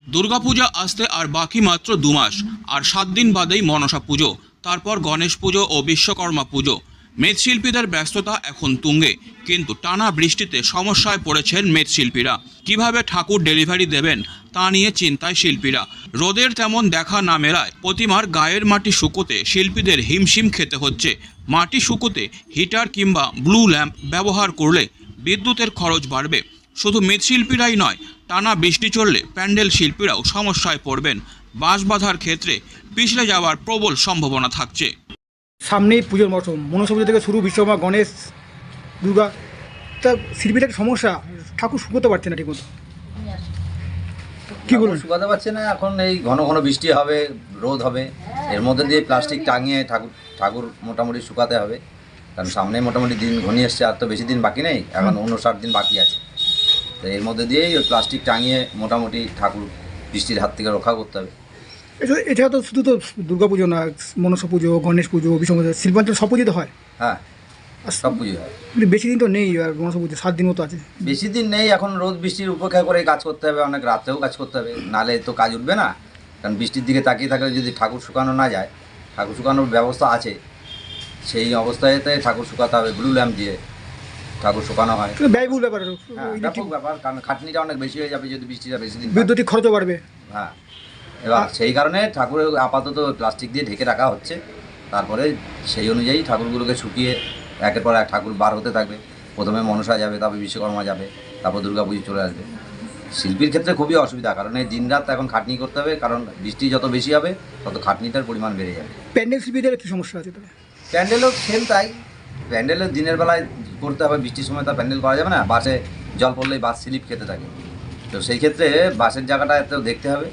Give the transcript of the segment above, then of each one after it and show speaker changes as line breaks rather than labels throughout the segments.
দুর্গাপূজা আসতে আর বাকি মাত্র 2 মাস, আর 7 দিন বাদেই মনসা পুজো, তারপর গণেশ পুজো ও বিশ্বকর্মা পুজো। মৃৎশিল্পীদের ব্যস্ততা এখন তুঙ্গে, কিন্তু টানা বৃষ্টিতে সমস্যায় পড়েছেন মৃৎশিল্পীরা। কিভাবে ঠাকুর ডেলিভারি দেবেন তা নিয়ে চিন্তায় শিল্পীরা। রোদের তেমন দেখা না মেলায় প্রতিমার গায়ের মাটি শুকোতে শিল্পীদের হিমশিম খেতে হচ্ছে। মাটি শুকোতে হিটার কিংবা ব্লু ল্যাম্প ব্যবহার করলে বিদ্যুতের খরচ বাড়বে। শুধু মৃৎশিল্পীরাই নয়, টানা বৃষ্টি চললে প্যান্ডেল শিল্পীরাও সমস্যায় পড়বেন। বাঁশ বাঁধার ক্ষেত্রে পিছলে যাওয়ার প্রবল সম্ভাবনা থাকছে।
সামনেই পুজোর মরশুম, মনসা পুজো থেকে শুরু, বিশ্বকর্মা, গণেশ, দুর্গা, তা শিল্পীদের সমস্যা, ঠাকুর শুকোতে পারছে না ঠিকমতো। কি বলুন?
শুকাতে পারছে না। এখন এই ঘন ঘন বৃষ্টি হবে, রোদ হবে, এর মধ্যে দিয়ে প্লাস্টিক টাঙিয়ে ঠাকুর মোটামুটি শুকাতে হবে। কারণ সামনে মোটামুটি দিন ঘনিয়ে এসছে, আর তো বেশি দিন বাকি নেই, এখন 59 দিন বাকি আছে। তো এর মধ্যে দিয়েই ওই প্লাস্টিক টাঙিয়ে মোটামুটি ঠাকুর বৃষ্টির হাত থেকে রক্ষা করতে হবে।
এছাড়া তো শুধু তো দুর্গা পুজো না, মনসা পুজো, গণেশ পুজো, বিশ্বকর্মা পুজো, শিল্পাঞ্চল সব পুজো তো হয়।
হ্যাঁ, সব পুজো হয়।
কিন্তু বেশি দিন তো নেই, আর মনসা পুজো 7 দিন মতো আছে।
বেশি দিন নেই, এখন রোদ বৃষ্টির উপেক্ষা করে কাজ করতে হবে, অনেক রাত্রেও কাজ করতে হবে, নালে তো কাজ উঠবে না। কারণ বৃষ্টির দিকে তাকিয়ে থাকলে যদি ঠাকুর শুকানো না যায়, ঠাকুর শুকানোর ব্যবস্থা আছে, সেই অবস্থায়তে ঠাকুর শুকাতে হবে। ব্লু ল্যাম্প দিয়ে ঠাকুর শুকানো হয়।
ব্যয়বহুল ব্যাপার,
ব্যাপক ব্যাপার, কারণ খাটনিটা অনেক বেশি হয়ে যাবে যদি বৃষ্টিটা বেশি দিন।
বিদ্যুতিক খরচও বাড়বে।
হ্যাঁ, এবার সেই কারণে ঠাকুরের আপাতত প্লাস্টিক দিয়ে ঢেকে রাখা হচ্ছে। তারপরে সেই অনুযায়ী ঠাকুরগুলোকে শুকিয়ে একের পর এক ঠাকুর বার হতে থাকবে। প্রথমে মনসা যাবে, তারপর বিশ্বকর্মা যাবে, তারপর দুর্গা পুজো চলে আসবে। শিল্পীর ক্ষেত্রে খুবই অসুবিধা, কারণ এই দিন রাত এখন খাটনি করতে হবে, কারণ বৃষ্টি যত বেশি হবে তত খাটনিটার পরিমাণ বেড়ে যাবে।
প্যান্ডেল শিল্পীদের কী সমস্যা আছে তাহলে?
প্যান্ডেলও সেম তাই। প্যান্ডেলও দিনের বেলায় করতে হবে, বৃষ্টির সময় তার প্যান্ডেল করা যাবে না। বাসে জল পড়লেই বাস স্লিপ খেতে থাকে। তো সেই ক্ষেত্রে বাসের জায়গাটা এতেও দেখতে হবে।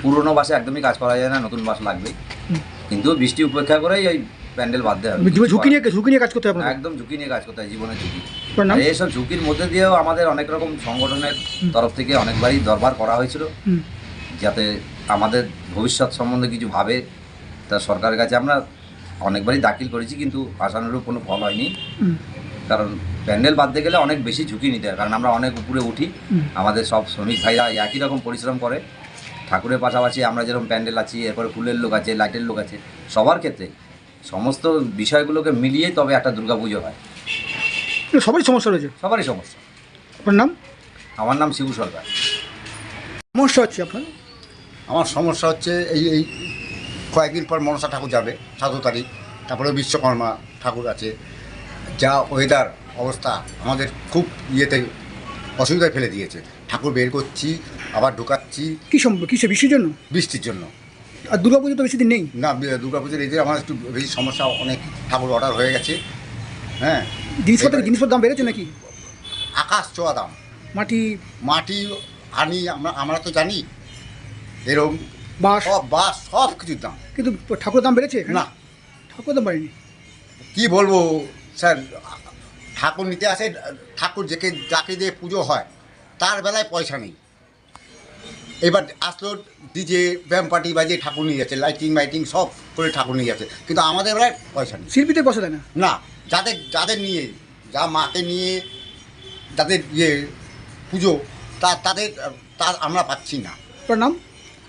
পুরনো বাসে একদমই কাজ করা যায় না, নতুন বাস লাগবেই। কিন্তু বৃষ্টি উপেক্ষা করেই ওই প্যান্ডেল বাঁধতে হবে।
ঝুঁকি নিয়ে কাজ করতে হবে।
একদম ঝুঁকি নিয়ে কাজ করতে হয়, জীবনের ঝুঁকি।
নাম?
এইসব ঝুঁকির মধ্যে দিয়েও আমাদের অনেক রকম সংগঠনের তরফ থেকে অনেকবারই দরবার করা হয়েছিল, যাতে আমাদের ভবিষ্যৎ সম্বন্ধে কিছু ভাবে। তা সরকারের কাছে আমরা অনেকবারই দাখিল করেছি, কিন্তু আশানুরূপ কোনো ফল হয়নি। কারণ প্যান্ডেল বাঁধতে গেলে অনেক বেশি ঝুঁকি নিতে হয়, কারণ আমরা অনেক উপরে উঠি। আমাদের সব শ্রমিক ভাইরা একই রকম পরিশ্রম করে। ঠাকুরের পাশাপাশি আমরা যেরকম প্যান্ডেল আছি, এরপরে ফুলের লোক আছে, লাইটের লোক আছে, সবার ক্ষেত্রে সমস্ত বিষয়গুলোকে মিলিয়ে তবে একটা দুর্গাপুজো হয়।
সবারই সমস্যা রয়েছে।
সবারই সমস্যা।
আপনার নাম?
আমার নাম শিবু সরকার।
সমস্যা হচ্ছে আপনার?
আমার সমস্যা হচ্ছে এই কয়েকদিন পর মনসা ঠাকুর যাবে, 7 তারিখ, তারপরে বিশ্বকর্মা ঠাকুর আছে। যা ওয়েদার অবস্থা আমাদের খুব অসুবিধায় ফেলে দিয়েছে। ঠাকুর বের করছি, আবার ঢুকাচ্ছি।
কিসে বৃষ্টির জন্য?
বৃষ্টির জন্য।
আর দুর্গা পুজো তো বেশি দিন নেই।
না, দুর্গাপুজোর এই যে আমার একটু বেশি সমস্যা, অনেক ঠাকুর অর্ডার হয়ে গেছে। হ্যাঁ,
জিনিসপত্রের দাম বেড়েছে নাকি?
আকাশ ছোঁয়া দাম। মাটি আনি আমরা তো জানি, এরকম বাস সব কিছুর দাম।
কিন্তু ঠাকুরের দাম বেড়েছে
না,
ঠাকুরের দাম বাড়েনি।
কী বলবো স্যার, ঠাকুর নিতে আসে, ঠাকুর যাকে দিয়ে পুজো হয় তার বেলায় পয়সা নেই। এবার আসলো ডিজে ব্যাম পার্টি বাজিয়ে ঠাকুর নিয়ে যাচ্ছে, লাইটিং সব করে ঠাকুর নিয়ে যাচ্ছে, কিন্তু আমাদের বেলায় পয়সা নেই।
শিল্পীদের পয়সা দেয় না।
না, যাদের নিয়ে, যা মাকে নিয়ে যাদের পুজো, তার আমরা পাচ্ছি না।
আপনার নাম?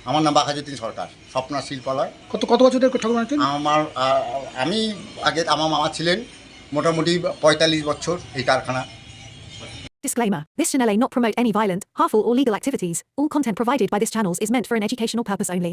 আমার নাম বাঘাযতীন সরকার, স্বপ্না শিল্পালয়।
কত বছর ধরে ঠাকুর বানাচ্ছেন?
আমি আগে আমার মামা ছিলেন মোটামুটি 45 বছর এই কারখানা।
Disclaimer. This channel may not promote any violent, harmful or legal activities. All content provided by this channel is meant for an educational purpose only.